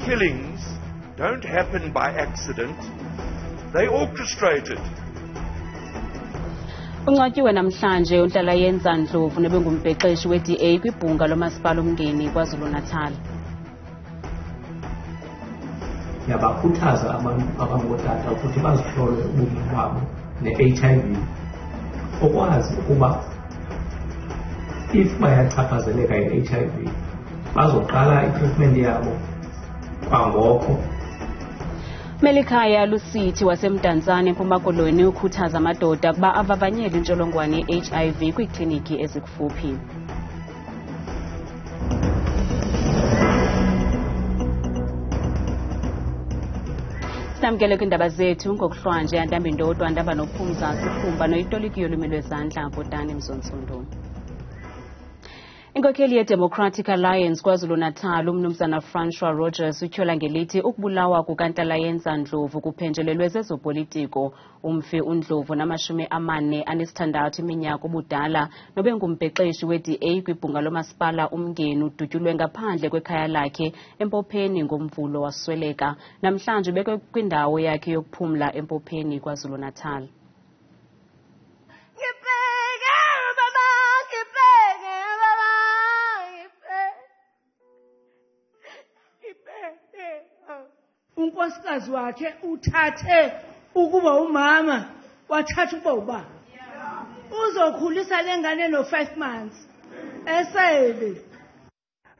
killings don't happen by accident. They're orchestrated. Uncwatyiwe namhlanje unhlala yenza Ndlovu nebengumbhexeshi we-DA kwibhunga lomasipala umngeni KwaZulu-Natal. Yabakhuthaza abantu abangootata ukuthi bazihlole ubomi babo ne-HIV, okwazi ukuba if bayachaphazeleka yi-HIV bazoqala i-treatment yabo kwangoko. Melikhaya Lusithi wasemdantsane eMpuma Koloni ukhuthaza amadoda ukuba avavanyele intsholongwane ye-HIV kwiikliniki ezikufuphi. Samkele kwiindaba zethu ngokuhlwanje yantamba indodwa ndaba nophumza sifumba noyitoliki yolwimi lwezandla Bhotani Mzontsundu. Inkokheli ye-Democratic Alliance KwaZulu-Natal umnumzana Francois Rogers utyhola ngelithi ukubulawa kukaNtalayenza Ndlovu kuphenjelelwe zezopolitiko. Umfi uNdlovu na-46 iminyaka ubudala nobengumbhexeshi we-DA kwibhunga lomasipala umngeni udutyulwe ngaphandle kwekhaya lakhe eMpopheni ngoMvulo wasweleka. Namhlanje ubekwe kwindawo yakhe yokuphumla eMpopheni KwaZulu-Natal. Unkosikazi wakhe uthathe ukuba umama wathatha ukuba ubaba. Uzokhulisa lengane no5 months esebe.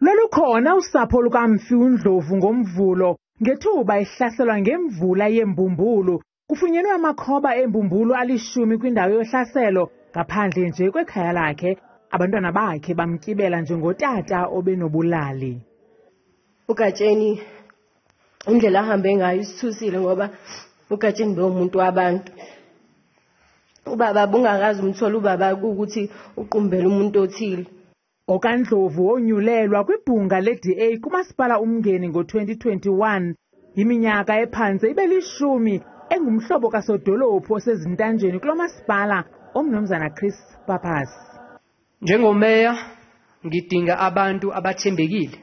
Lolukhona usapho lukamfi uNdlovu ngoMvulo ngethuba ihlaselwa ngemvula yembumbulu. Kufunyenwe amakhoba embumbulu 10 kwindawo yohlaselo ngaphandle nje kwekhaya lakhe. Abantwana bakhe bamtyibela njengotata obenobulali. uGatsheni indlela ahambe ngayo isithusile ngoba uGatsheni bewumuntu wabantu. Ubaba bungakazi umthola ubaba ukuthi uqumbele umuntu othile. OkaNdlovu onyulelwa kwibhunga le-DA kumasipala umngeni ngo-2021 iminyaka ephantse ibe 10 engumhlobo kasodolophu osezintanjeni kulo masipala omnumzana Chris Papas. Njengomeya ngidinga abantu abathembekile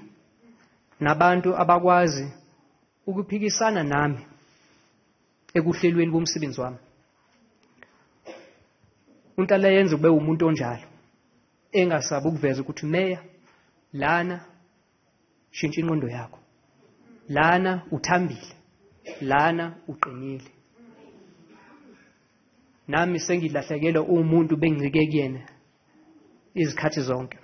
nabantu abakwazi ukuphikisana nami ekuhlelweni bomsebenzi wami. uNtalayenza ube umuntu onjalo engasabi ukuveza ukuthi meya lana shintsha inqondo yakho, lana uthambile, lana uqinile. Nami sengilahlekelwa umuntu bengicike kuyena izikhathi zonke.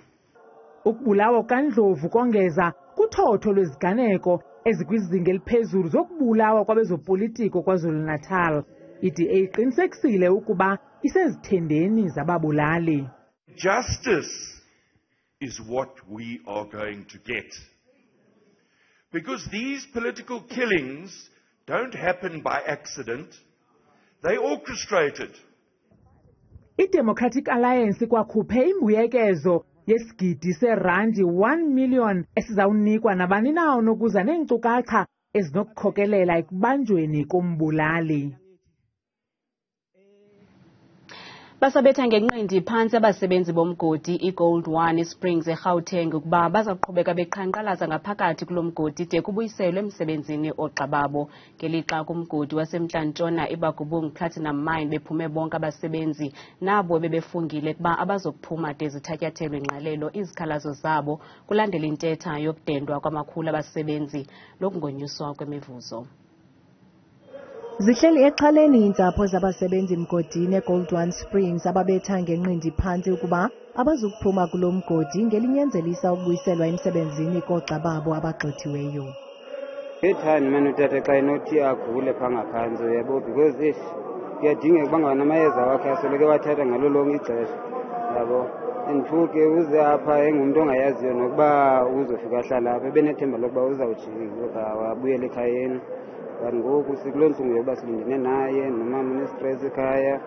Ukubulawa kaNdlovu kongeza kuthotho lweziganeko ezikwizinga eliphezulu zokubulawa kwabezopolitiko KwaZulu-Natal. I-DA iqinisekisile ukuba isezithendeni zababulali. Justice is what we are going to get. Because these political killings don't happen by accident. They're orchestrated. I-Democratic Alliance kwakhuphe imbuyekezo yesigidi serandi 1 million esizawunikwa nabani na onokuza neenkcukacha ezinokukhokelela ekubanjweni kombulali. Basabetha ngenqindi phantsi abasebenzi bomgodi iGold 1 Springs eGauteng ukuba bazaqhubeka beqhankqalaza ngaphakathi kulo mgodi de kubuyiselwe emsebenzini oogxababo. Ngelixa kumgodi wasemntla-ntshona iBagubung Platinum Mine bephume bonke abasebenzi nabo bebefungile ukuba abazokuphuma de zithatyathelwe ingqalelo izikhalazo zabo kulandela intetha yokudendwa kwamakhulu abasebenzi lokungonyuswa kwemivuzo. Zihleli exhaleni iintsapho zabasebenzi mgodini eGold 1 Springs ababetha ngenqindi phantsi ukuba abazukuphuma kulo mgodi ngelinyanzelisa ukubuyiselwa emsebenzini koogxa babo abagxothiweyo. Ngethani manje utata xa enothi agule phangaphantsi yabo because kuyadingeka ukuba ngaba namayeza wakhe asoleke wathatha ngalo lonke ixesha yabo andithuke uze apha engumntu ongayaziyo nokuba uzofika ahlala apha ebenethemba lokuba uzawujika wabuyela ekhayeni. Ngoku sikuloo ntsungu yokuba silindene naye nomama unestress ekhaya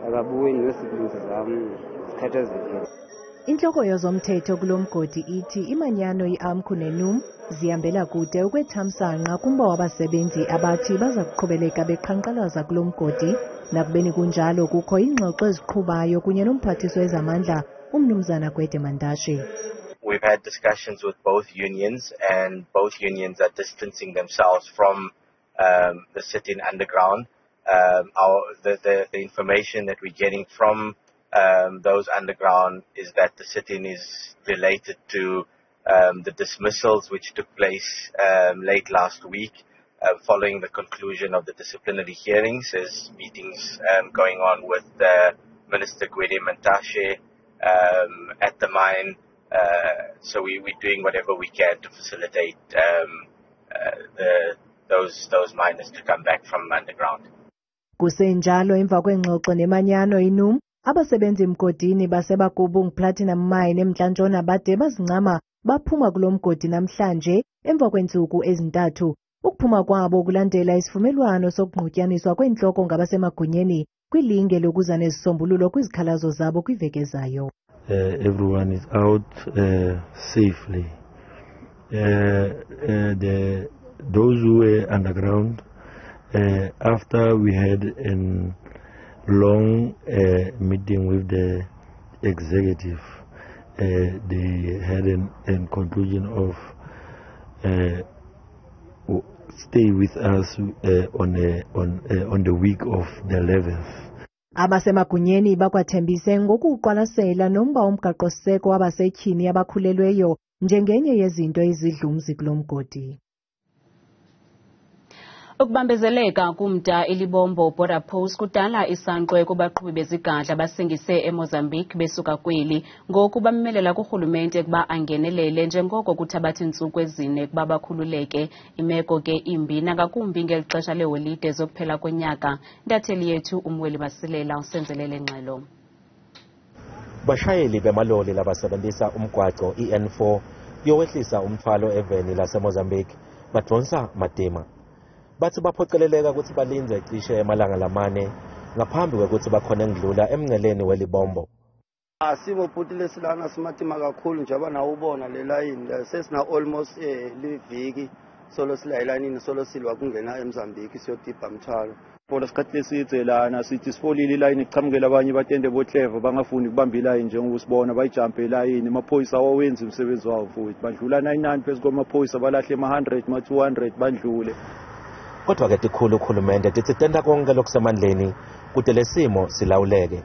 akabuyi nesiblings zam zikhathazekile. Intloko yozomthetho kulo mgodi ithi imanyano iAMCU neNUM zihambela kude ukwethamsanqa kumba wabasebenzi abathi baza kuqhubeleka beqhankqalaza kulo mgodi. Nakubeni kunjalo kukho ingxoxo eziqhubayo kunye nomphathiswa wezamandla umnumzana Gwede Mantashe. We we've had discussions with both unions, and both unions are distancing themselves from the sit-in underground. The information that we're getting from those underground is that the sit-in is related to the dismissals which took place late last week following the conclusion of the disciplinary hearings. There's meetings going on with Minister Gwede Mantashe at the mine. So we're doing whatever we can to facilitate those miners to come back from underground. Kusenjalo emva kwengxoxo nemanyano inum, abasebenzi emgodini baseBakubung Platinum Mine eMntla-Ntshona bade bazincama baphuma kulo mgodi namhlanje emva kweentsuku ezintathu. Ukuphuma kwabo kulandela isivumelwano sokungqutyaniswa kwentloko ngabasemagunyeni kwilinge lokuza nezisombululo kwizikhalazo zabo kwiveki ezayo. Everyone is out safely. Those who were underground, after we had a long meeting with the executive, they had a conclusion of stay with us on the week of the 11th. Abasemagunyeni bakwathembise ngokuqwalasela nomba omgaqo-siseko wabasetyhini abakhulelweyo njengenye yezinto ezidla umzi kulo mgodi. Ukubambezeleka kumda eLebombo border post kudala isankxwe kubaqhubi bezigadla abasingise eMozambique besuka kweli ngoku bamemelela kurhulumente kuba angenelele njengoko kuthabatha iintsuku ezine kuba bakhululeke. Imeko ke imbi nangakumbi ngeli xesha leholide zokuphela konyaka. Intatheli yethu uMweli Basilela usenzelele ngxelo. Bashayeli bemaloli labasebenzisa umgwaqo iN4 yowehlisa umthwalo eveni laseMozambique badonsa madima. Bathi baphoceleleka ukuthi balinze cishe emalanga lamane ngaphambi kokuthi bakhona engidlula emnceleni weLebombo. Asibo bhuti lesilana simatima kakhulu njengoba nawo ubona le line sesina almost liviki solo sila elayinini solo silwa kungena eMozambique siyodibha umthwalo. Bona isikhathi lesithe lana sithi sifolile ilayini ichamukela abanye batende botleva bangafuni ukubamba ilayini njengokusibona bayijump elayini. Amaphoyisa awenza umsebenzi wawo futhi badlula 99 phezu kwamaphoyisa balahle ma100 ma200 bandlule. Kodwa ke tikhulu ukhulumente titsitenda konke lokusemandleni kude lesimo silawuleke.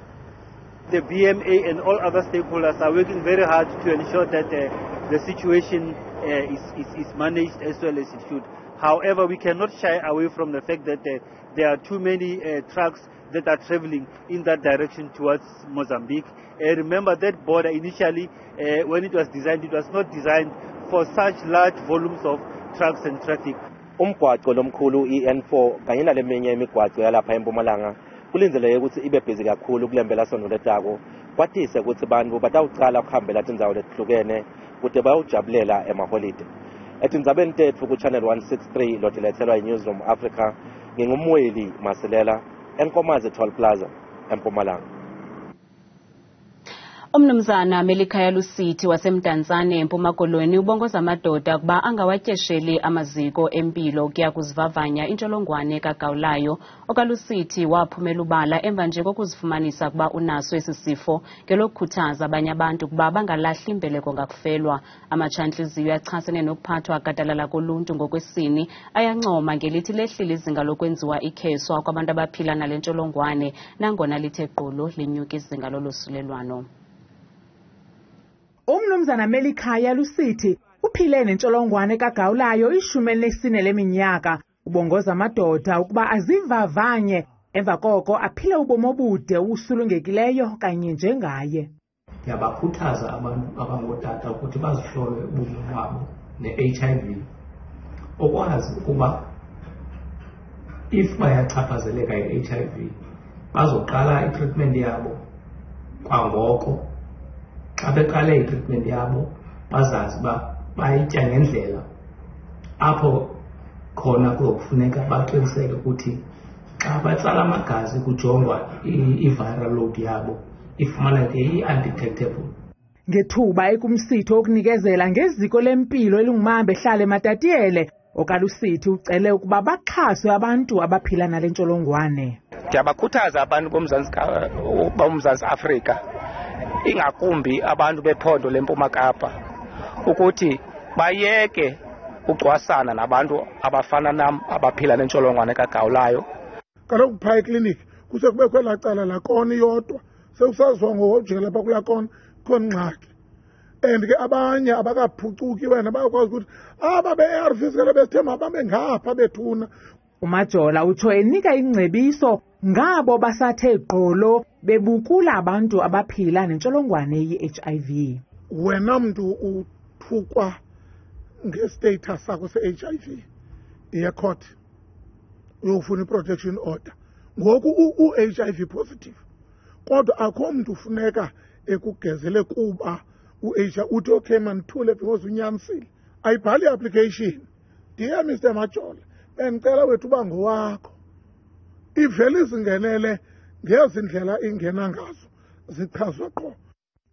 The BMA and all other stakeholders are working very hard to ensure that the situation is managed as well as it should. However, we cannot shy away from the fact that there are too many trucks that are traveling in that direction towards Mozambique. Remember that border initially, when it was designed, it was not designed for such large volumes of trucks and traffic. Umgwaqo lomkhulu iN4 kanye naleminye imigwaqo yalapha eMpumalanga kulindeleke ukuthi ibe busy kakhulu kulembela sonto letako. Kwatise ukuthi abantu batawucala ukuhambela tindzawo letihlukene kude bayawujabulela emaholide. Etindzabeni tethu ku Channel 163 lotilethelwa iNewsroom Africa ngingumweli Masilela enkomazi eTyhol'impembelelo eMpumalanga. Umnumzana Melikhaya Lusithi wasemdantsane eMpumakolweni ubongoza amadoda kuba angawatyesheli amaziko empilo kuya kuzivavanya intsholongwane kagawulayo. OkaLusithi waphumela ubala emva nje kokuzifumanisa kuba unaso esi sifo ngelokukhuthaza abanye abantu kuba bangalahli imbeleko ngakufelwa. Amatshantliziyo achasene nokuphathwa gadalala koluntu ngokwesini ayancoma ngelithi lehlile izinga lokwenziwa ikheswa kwabantu abaphila nale ntsholongwane nangona lithe gqolo linyuka izinga lolosulelwano. Umnumzana Melikhaya Lusithi uphile nentsholongwane kagawulayo 14 leminyaka. Ubongoza amadoda ukuba azivavanye emva koko aphile ubomi obude usulungekileyo kanye njengaye. Ndiyabakhuthaza abantu abangootata ukuthi bazihlole ubomi babo ne-HIV. Okwazi ukuba if bayachaphazeleka yi-HIV bazoqala i-treatment yabo kwangoko. Xa beqale i-treatment yabo bazazi uba bayitya ngendlela apho khona kuzokufuneka baqiniseke ukuthi xa batsala amagazi kujongwa i-viral load yabo ifumaneke i-undetectable. Ngethuba ekumsitho okunikezela ngeziko lempilo elingumambe ehlala eMatatiyele, OkaLusithi ucele ukuba baxhaswe abantu abaphila nale ntsholongwane. Ndiyabakhuthaza abantu boMzantsi Afrika ingakumbi abantu bephondo leMpuma Kapa ukuthi bayeke ucwasana nabantu abafana nam abaphila nentsholongwane kagawulayo. Kaloku phaa ekliniki kuse kubekho elaa cala lakoni yodwa sekusaziwa ngojika lapha kulaa kona khona ngxaki. And ke abanye abakaphucuki wena bayakwazi ukuthi aba be-ARVs kale besithemba babe ngapha bethuna. uMajola utsho enika ingcebiso ngabo basathe gqolo bebukula abantu abaphila nentsholongwane ye-HIV. Wena mntu uthukwa ngestatus sakho se-HIV iyecourt uyofuna i-protection order ngoku u-HIV positive, kodwa akho mntu ufuneka ekugezele kuba u-HIV uthi okay mandithule because unyanisile. Ayibhali i-application, dear Mr. Majola, bendicela wethu uba ngowakho. Ivele izingenele ngezi ndlela ingena ngazo zichazwa qho.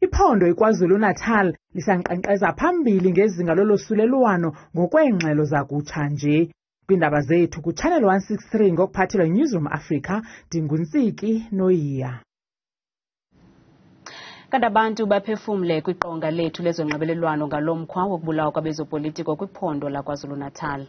Iphondo iKwaZulu-Natal lisankqenkqeza phambili ngezinga lolosulelwano ngokweengxelo zakutsha nje. Kwiindaba zethu kuChannel 163 ngokuphathelwa Newsroom Africa, Dinguntsiki Noyiya. Kanti abantu baphefumle kwiqonga lethu lezonxibelelwano ngalo mkhwa wokubulawa kwabezopolitiko kwiphondo laKwaZulu-Natal.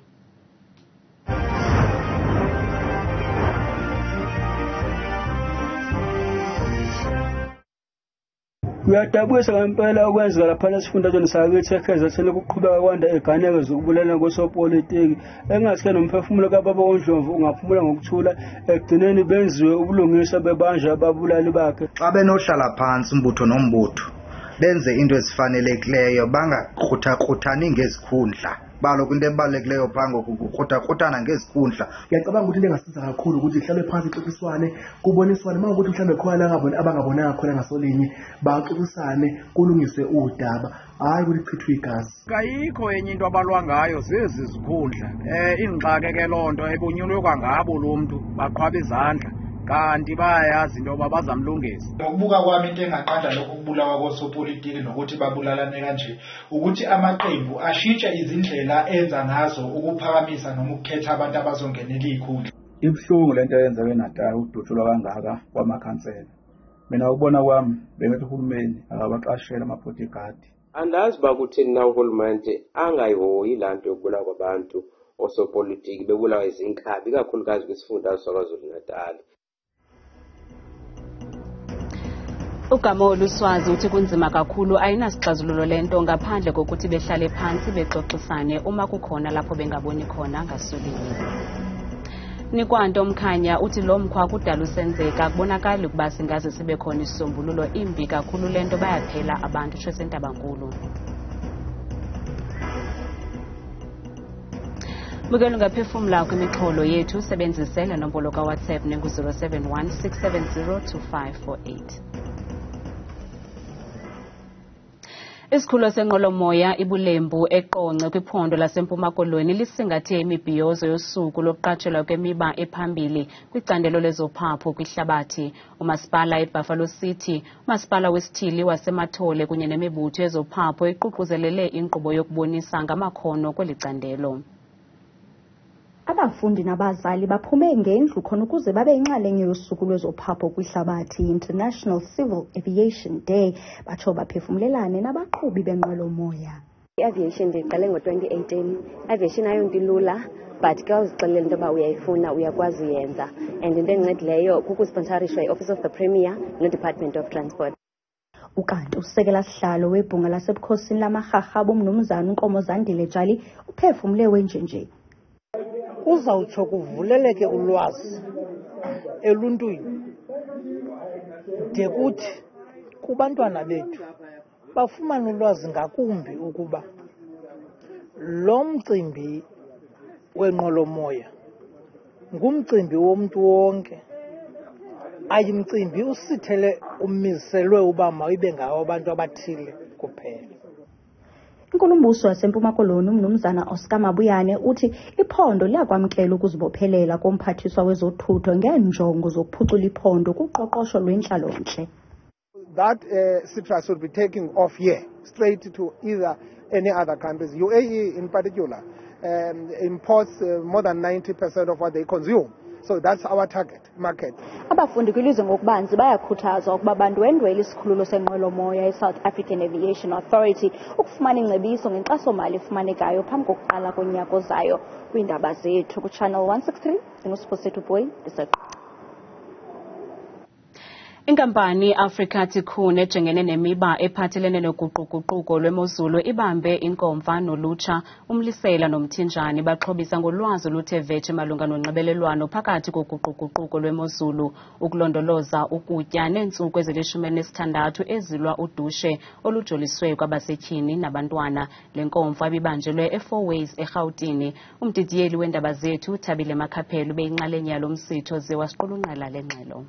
Kuyadabukisa ngempela okwenzeka lapha esifundazweni sakithi eKZN ukuqhubeka kwanda eganeko zokubulala kwesopolitiki engathi nomphefumulo kababa uNdlovu ungaphumula ngokuthula ekugcineni benziwe ubulungisa bebanja ababulali bakhe. Xa benohlala phansi umbutho nombutho benze into ezifanelekileyo bangaqhuthaquthani ngezikhundla. Baloku into ebalulekileyo phango kukruthaquthana ngezikhundla. Ngiyacabanga ukuthi lengasiza kakhulu ukuthi mhlawumbe phansi ixoxiswane kuboniswane mawukuthi mhlawumbe khona abangabonanga khona ngasolinye baxoxisane kulungiswe udaba hayi ukuthi chithwe igazi. Kayikho enye into abalwa ngayo zezi zikhundla ingxake ke lonto ebunyulwe kwangabo lo muntu baqhwaba izandla kanti bayayazi into bazamlungisa. Ngokubuka kwami into engaqanda lokhu kubulawa kosopolitiki nokuthi babulalane kanje ukuthi amaqembu ashintshe izindlela enza ngazo ukuphakamisa noma ukukhetha abantu abazongenela izikhundla. Ibhlungu lento eyenzeke eNatal ukudutshulwa kangaka kwamakhansela. Mina ukubona kwami bengithi uhulumeni akabaqashela ama-bodyguard. Andazi bakuthini na uhulumende angayihoyi lanto yokubulawa kwabantu osopolitiki bebulawa izinkhabi kakhulukazi kwisifundazwe saKwaZulu-Natal. Ugama oluswazi uthi kunzima kakhulu ayinasixazululo lento ngaphandle kokuthi behlale phansi bexoxisane uma kukhona lapho bengaboni khona ngasolinye. Nikwanto Mkhanya uthi lo mkhwa kudala usenzeka kubonakala ukuba singaze sibe khona isisombululo imbi kakhulu lento bayaphela abantu Iindaba. Bukela ungaphefumla kwimixholo yethu sebenzisela nombolo kaWhatsApp nengu-071 670 2548. Isikhululo senqolomoya iBulembu eQonce kwiphondo laseMpuma Koloni lisingathe imibhiyozo yosuku lokuqatshelwa kwemiba ephambili kwicandelo lezophapho kwihlabathi. Umasipala eBuffalo City, umasipala wesithili wasemathole kunye nemibutho yezophapho iququzelele inkqubo yokubonisa ngamakhono kweli candelo. Abafundi nabazali baphume ngendlu khona ukuze babe inxalenye yosuku lwezophapho kwihlabathi International Civil Aviation Day batsho baphefumlelane nabaqhubi benqwelomoya. I-aviation ndiqale ngo-2018. Aviation ayonto ilula but ke uzixelela into yoba uyayifuna uyakwazi uyenza and into endincedileyo kukusponsorishwa yi-Office of the Premier ne-Department of Transport. Ukanti usekela sihlalo webhunga lasebukhosini lamarharha bomnumzana uNkomo Zandile Jali uphefumle wenjenje. Uzawutsho kuvuleleke ulwazi eluntwini de kuthi kubantwana bethu bafumane ulwazi ngakumbi ukuba lo mcimbi wenqolomoya ngumcimbi womntu wonke, ayimcimbi usithele umiselwe uba mayibe ngawo abantu abathile kuphela. Inkulumbuso yaseMpuma Koloni umnumzana Oscar Mabuyane uthi iphondo liyakwamkela ukuzibophelela komphathiswa wezothutho ngeenjongo zokuphucula iphondo kuqoqosho lwentlalo-ntle. That citrus will be taking off here straight to either any other countries. UAE in particular imports more than 90% of what they consume. So that's our target market. Abafundi kwilizwe ngokubanzi bayakhuthazwa ukuba bandwendwele isikhululo senqwelomoya eSouth African Aviation Authority ukufumana ingcebiso ngenkxaso-mali efumanekayo phambi kokuqala konyaka ozayo. Kwiindaba zethu kuChannel 163 nguSiphosethu Boy ndiseqo. Inkampani Africa Tikkun ejengene nemiba ephathelene noguquguquko lwemozulu ibambe inkomfa nolutsha umlisela nomthinjani baxhobisa ngolwazi oluthe vetshe malunga nonxibelelwano phakathi koguquguquko lwemozulu ukulondoloza ukutya neentsuku ezili-16 ezilwa udushe olujoliswe kwabasetyhini nabantwana. Le nkomfa ibibanjelwe e4 Ways eRhawutini. Umdidiyeli weendaba zethu Thabile Makhaphela ubeyinxalenye yalo msitho ze wasiqulunqela le ngxelo.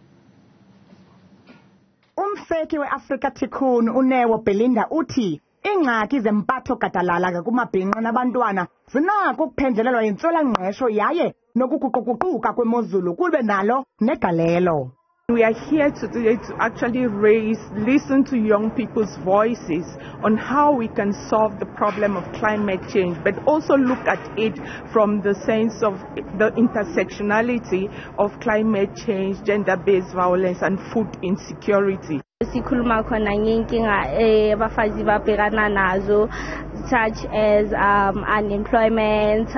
Umseki we-Africa Tikkun uNewo Belinda uthi ingxaki zempatho gadalala kumabhinqa nabantwana zinako ukuphendlelelwa yintswelangqesho yaye nokuguquguquka kwemozulu kube nalo negalelo. We are here today to actually listen to young people's voices on how we can solve the problem of climate change, but also look at it from the sense of the intersectionality of climate change, gender-based violence and food insecurity. Sikhuluma khona ngenkinga abafazi babhekana nazo such as unemployment,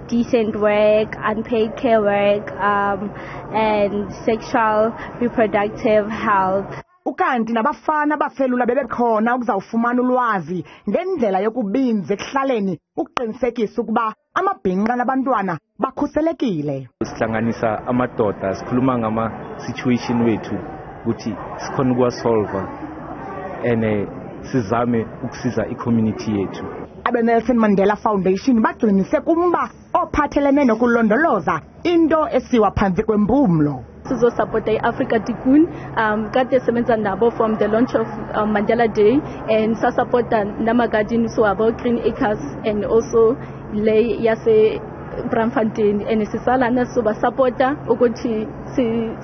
decent work, unpaid care work, and sexual reproductive health. Ukanti nabafana baselula bebekhona ukuzawufumana ulwazi ngendlela yokubinza ekuhlaleni ukuqinisekisa ukuba amabhinqa nabantwana bakhuselekile. Sihlanganisa amadoda sikhuluma ngama situation wethu ukuthi sikhona ukuwasolva and sizame ukusiza i-community yethu. Abe-Nelson Mandela Foundation bagxininise kumba ophathelene nokulondoloza into esiwa phansi kwempumlo. Sizosupporta i-Africa Tikkun kade sebenza nabo from the launch of Mandela Day and sasupporta namagadini swabo Green Acres and also le yase Bramfontein and sisalana sobasupporta ukuthi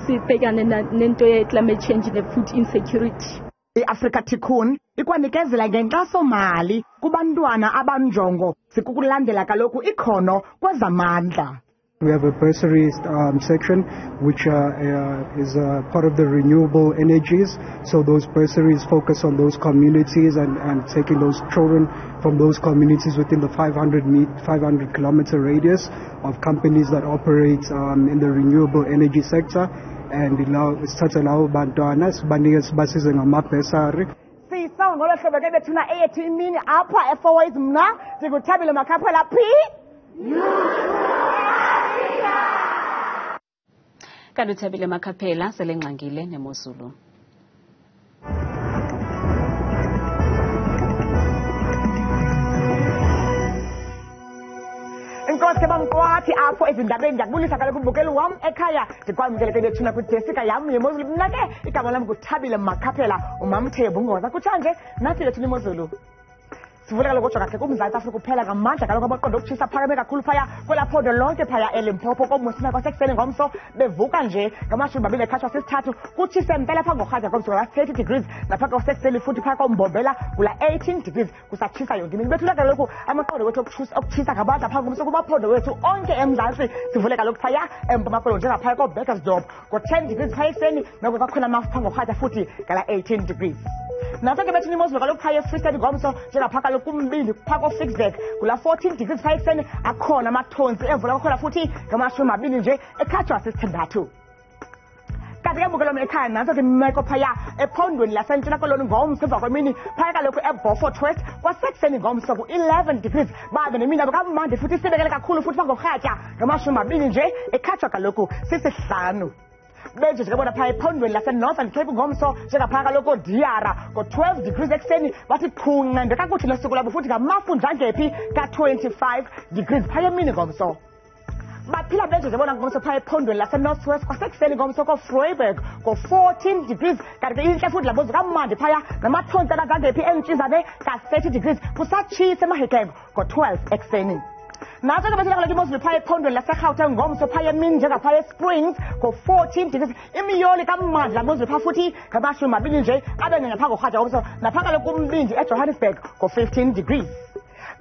sibhekane nento ye climate change ne food insecurity. I-Africa Tikkun ikwanikezela ngenkxaso-mali kubantwana abanjongo sikukulandela kaloku ikhono kwezamandla. We have a bursary section which is part of the renewable energies. So those bursaries focus on those communities and taking those children from those communities within the 500 kilometer radius of companies that operate in the renewable energy sector. And sithatha lawo bantwana sibanike sibasize ngama-bursary. Siyisonga ngolo hlobo ke bethuna eyethu imini apha e4 Ways mna ndikuThabile Makhaphela P. Kanti uThabile Makhaphela selengxangile nemozulu. Inkosi bamqwathi apho ezindabeni ndiyakubulisa kaloku umbukeli wam ekhaya ndikwamkele ke bethuna kudesika yam yemozulu mna ke igama lam nguThabile Makhaphela umamthebu ngoza kutshanje nathi bethuna imozulu. Sivule kaloku ujonga ke kuMzantsi Afrika kuphela ngamandla kaloku abaqonda ukutshisa phakame kakhulu phaya kwelaphondo lonke phaya eLebombo komusina kwasekuseni ngomso bevuka nje ngamashumi 23 kutshise mpela phaa ngorhatya komso 30 degrees naphaa kwasekuseni futhi phaa kombombela kula 18 degrees kusatshisa yonke imini bethula kaloku amaqondo wethu okutshisa ngabandla phaa ngomso kumaphondo wethu onke eMzantsi sivule kaloku phaya eMpuma Koloni njengaphaya koBurgersdorp ngo-10 degrees phaya ekuseni noko kwakhona amafu phaa ngorhatya futhi ngala 18 degrees. Naso ke bethuna imozulu kaloku phaya eFree State ngomso njengaphaa kaloku kumbindi phaa koFixburg kula 14 degrees phaya ekuseni akhona amathonsi evula kwakhona futhi ngamashumi 2 nje ekhatshwa sisithandathu. Kanti ke mbukelo ekhaya naso ke imeko phaya ephondweni lasentshona koloni ngomso emva kwemini phaya kaloku eBeaufort West kwasekuseni ngomso ku-11 degrees babe nemini abo kamandi futhi isibekele kakhulu futhi phaa ngorhatya ngamashumi 2 nje ekhatshwa kaloku sisihlanu. Benje sikabona phaya ephondweni laseNorthern Cape ngomso njengaphaa kaloku Diara ngo-12 degrees ekuseni bathi qhunqa ndekakuthi nosuku labo futhi ngamafu njangephi ka-25 degrees phaya emini ngomso. Baphila benje zibona ngomso phaya ephondweni laseNorth West kwasekuseni ngomso koVryburg ngo-14 degrees kanti ke intle futhi labo zikamandi phaya namathonsi abazangephi entshizane ka-30 degrees kusatshisa eMahikeng ngo-12 ekuseni. Naso ke bethuna kaloku imozulu phaya ephondweni laseGauteng ngomso phaya emini njengaphaya eSprings ngo-14 degrees imiyoli kamandi laa mozulu phaa futhi ngamashumi 2 nje abe naphaa ngorhatya ngomso naphaa kaloku kumbindi eJohannesburg ngo-15 degrees.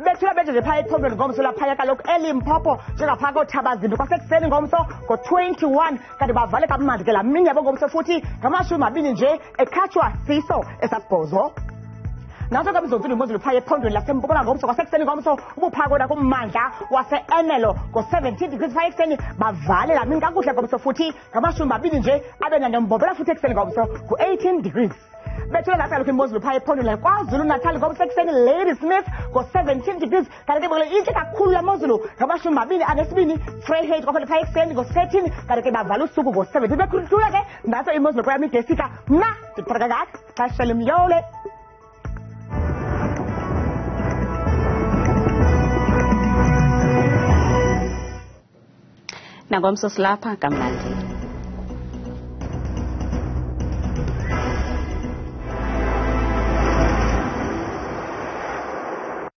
bethula nje phaya ephondweni ngomso laphaya kaloku eLimpopo njengapha koThabazimbi kwasekuseni ngomso ngo-21 kanti bavale kamnandi ke laa mini yabo ngomso futhi ngamashumi nje ekhatshwa siso esasibhozo. Naso kamizontsulu Imozulu phaya ephondweni laseMpumalanga ngomso kwasekuseni ngomso ubuphakona kummandla wase-Enelo ngo-17 degrees phaya ekuseni bavale laa mini kakuhle ngomso futhi ngamashumi nje abe nandombombela futhi ekuseni ngomso ngu-18 degrees. Bethula lapha kaloku Imozulu phaya ephondweni KwaZulu Natal ngomso ekuseni Ladysmith ngo-17 degrees kanti ke intle kakhulu la Mozulu ngamashumi Vryheid kwakhona phaya ekuseni ngo-13 kanti ke bavala usuku ngo-17 bekhulula ke naso Imozulu kweyam idesika mna ndiphaka kakhe xesha limyole. Nangomso silapha kamnandi.